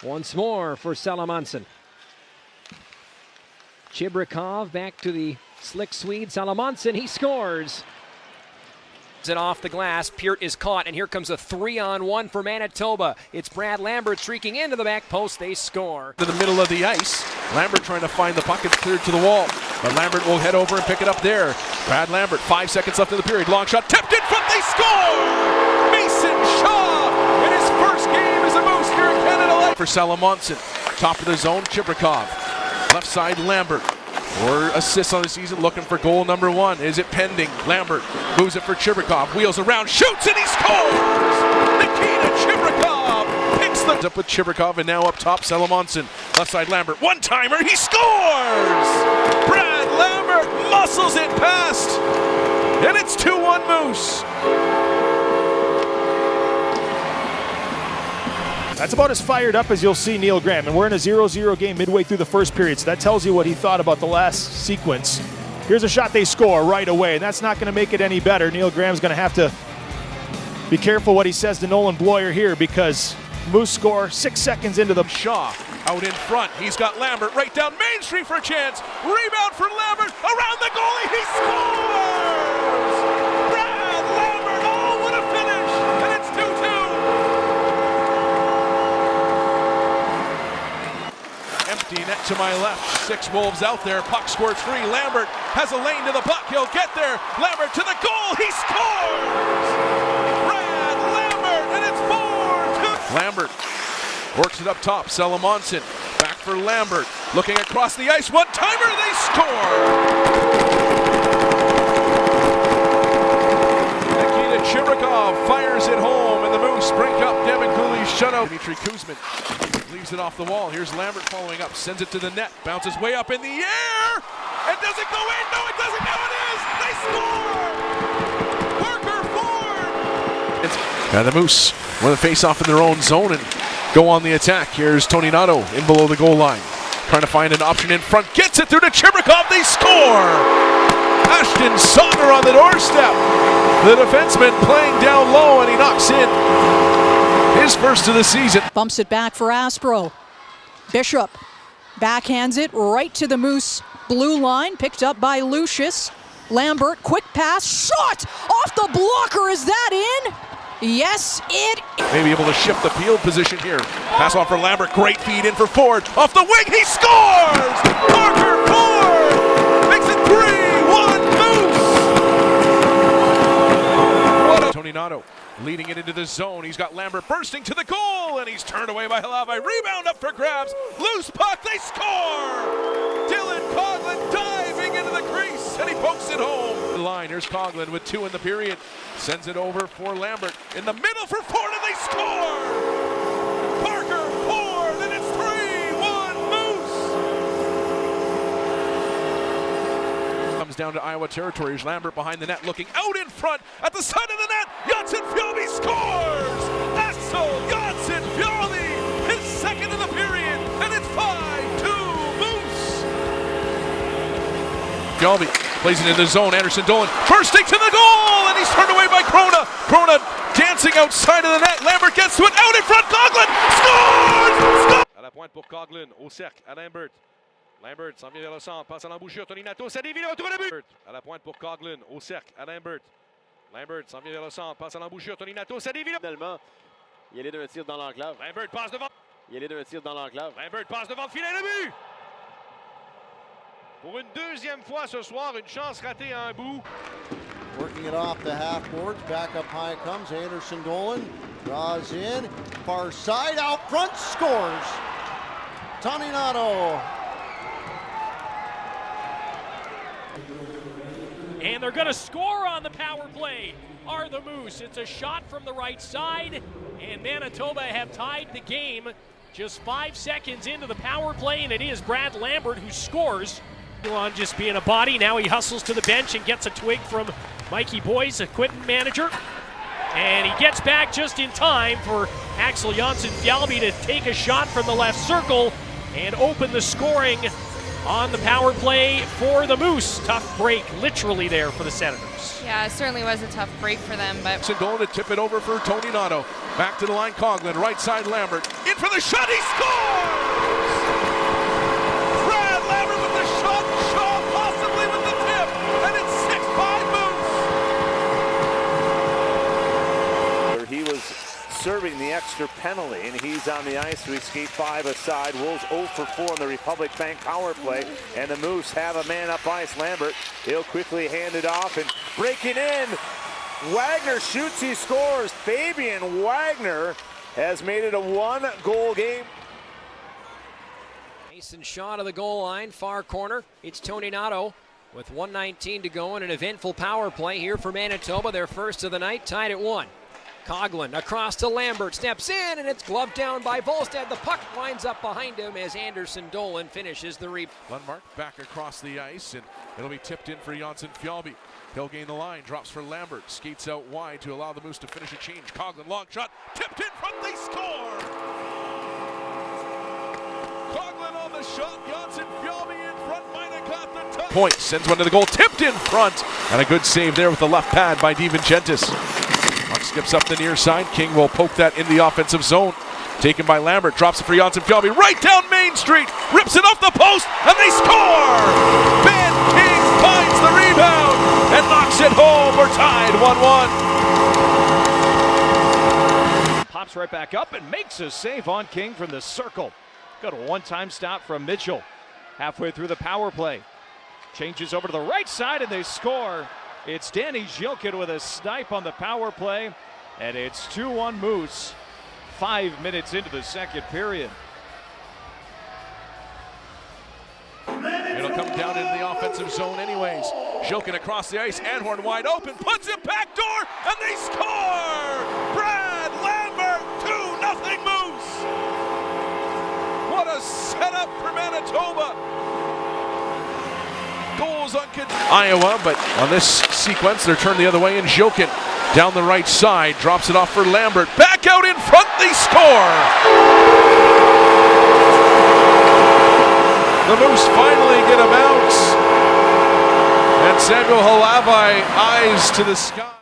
Once more for Salamanson. Chibrikov back to the slick Swede. Salamanson, he scores. It off the glass. Peart is caught, and here comes a 3-on-1 for Manitoba. It's Brad Lambert streaking into the back post. They score. To the middle of the ice. Lambert trying to find the puck. It's cleared to the wall. But Lambert will head over and pick it up there. Brad Lambert, 5 seconds left in the period. Long shot, tipped in front. They score! Mason Shaw in his first game as a Moose here in Canada. For Salamanson, top of the zone, Chibrikov. Left side, Lambert. 4 assists on the season, looking for goal number 1. Is it pending? Lambert moves it for Chibrikov, wheels around, shoots, and he scores! Nikita Chibrikov picks the up with Chibrikov, and now up top, Salamanson. Left side, Lambert, one-timer, he scores! Brad Lambert muscles it past, and it's 2-1 Moose. That's about as fired up as you'll see Neil Graham. And we're in a 0-0 game midway through the first period, so that tells you what he thought about the last sequence. Here's a shot they score right away, and that's not going to make it any better. Neil Graham's going to have to be careful what he says to Nolan Bloyer here, because Moose score 6 seconds into the... Shaw out in front. He's got Lambert right down Main Street for a chance. Rebound for Lambert. Around the goalie. He scores! Brad Lambert. Oh, what a finish! And it's 2-2. Empty net to my left. 6 Wolves out there. Puck scored free. Lambert has a lane to the puck. He'll get there. Lambert to the goal. He scores! Brad Lambert, and it's 4-2. Lambert works it up top. Salamanson back for Lambert. Looking across the ice. One-timer. They score! Nikita Chibrikov fires it home, and the Moose break up Devin Cooley's shutout. Dmitry Kuzmin leaves it off the wall. Here's Lambert following up, sends it to the net, bounces way up in the air, and does it go in? No, it doesn't. Now it is. They score! Parker Ford! And the Moose want to face off in their own zone and go on the attack. Here's Tony Nato in below the goal line, trying to find an option in front. Gets it through to Chibrikov. They score! Ashton Sauter on the doorstep. The defenseman playing down low, and he knocks in his first of the season. Bumps it back for Aspro. Bishop backhands it right to the Moose blue line, picked up by Lucius. Lambert, quick pass, shot off the blocker. Is that in? Yes, it is. Maybe able to shift the field position here. Pass off for Lambert, great feed in for Ford. Off the wing, he scores! Parker Ford makes it 3-1 Moose! Tony Nato leading it into the zone. He's got Lambert bursting to the goal, and he's turned away by Halave. Rebound up for grabs. Loose puck, they score! Dylan Coghlan diving into the crease, and he pokes it home. The line, here's Coghlan with 2 in the period. Sends it over for Lambert. In the middle for Ford, and they score! Parker Ford, and it's 3-1 Moose! Comes down to Iowa territory. Here's Lambert behind the net, looking out in front at the side of the net. Janssen Fjolby scores! Axel Janssen Fjolby, his second in the period, and it's 5-2 Moose! Fjolby plays it in the zone. Anderson Dolan bursting to the goal, and he's turned away by Krona. Krona dancing outside of the net. Lambert gets to it, out in front. Coghlan scores! À la pointe pour Coghlan, au cercle, à Lambert. Lambert s'en vient vers le centre, passe à l'embouchure, Tony Nato, ça dévie, le retour à la but! À la pointe pour Coghlan, au cercle, à Lambert. Lambert s'en vient vers le centre, passe à l'embouchure, Tony Nato, ça dévie. Finalement, il allait d'un tir dans l'enclave. Lambert passe devant. Il allait d'un tir dans l'enclave. Lambert passe devant le filet, le but! Pour une deuxième fois ce soir, une chance ratée à un bout. Working it off the half boards, back up high comes Anderson Dolan, draws in, far side, out front, scores! Tony Nato. And they're going to score on the power play, are the Moose. It's a shot from the right side, and Manitoba have tied the game just 5 seconds into the power play, and it is Brad Lambert who scores. On just being a body, now he hustles to the bench and gets a twig from Mikey Boyes, equipment manager. And he gets back just in time for Axel Janssen Fjolby to take a shot from the left circle and open the scoring on the power play for the Moose. Tough break, literally, there for the Senators. Yeah, it certainly was a tough break for them, but Going to tip it over for Tony Nato. Back to the line, Coughlin, right side Lambert. In for the shot, he scores! Brad Lambert with the shot, Shaw possibly with the tip, and it's 6-5 Moose. He was serving the extra penalty, and he's on the ice. We skate 5 aside. Wolves 0 for 4 on the Republic Bank power play, and the Moose have a man up ice. Lambert, he'll quickly hand it off and breaking in. Wagner shoots, he scores. Fabian Wagner has made it a 1-goal game. Mason Shaw to the goal line, far corner. It's Tony Nato with 1:19 to go in an eventful power play here for Manitoba. Their first of the night, tied at 1. Coughlin across to Lambert, steps in, and it's gloved down by Volstad. The puck winds up behind him as Anderson Dolan finishes the reap. Lundmark back across the ice, and it'll be tipped in for Janssen Fjallby. He'll gain the line, drops for Lambert, skates out wide to allow the Moose to finish a change. Coughlin, long shot, tipped in front, they score! Coughlin on the shot, Janssen Fjallby in front, might have got the touch. Point, sends one to the goal, tipped in front, and a good save there with the left pad by DiVincentis. Puck skips up the near side. King will poke that in the offensive zone. Taken by Lambert, drops it for Janssen Fjallby, right down Main Street, rips it off the post, and they score! Ben King finds the rebound and knocks it home. We're tied 1-1. Pops right back up and makes a save on King from the circle. Got a one-time stop from Mitchell. Halfway through the power play. Changes over to the right side and they score. It's Danny Zhilkin with a snipe on the power play, and it's 2-1 Moose, 5 minutes into the second period. It'll come down into the offensive zone anyways. Zhilkin across the ice, Anhorn wide open, puts it back door, and they score! Brad Lambert, 2-0 Moose! What a setup for Manitoba! Goals on Iowa, but on this sequence, they're turned the other way, and Zhilkin down the right side, drops it off for Lambert. Back out in front, they score! The Moose finally get a bounce, and Samuel Halavai eyes to the sky.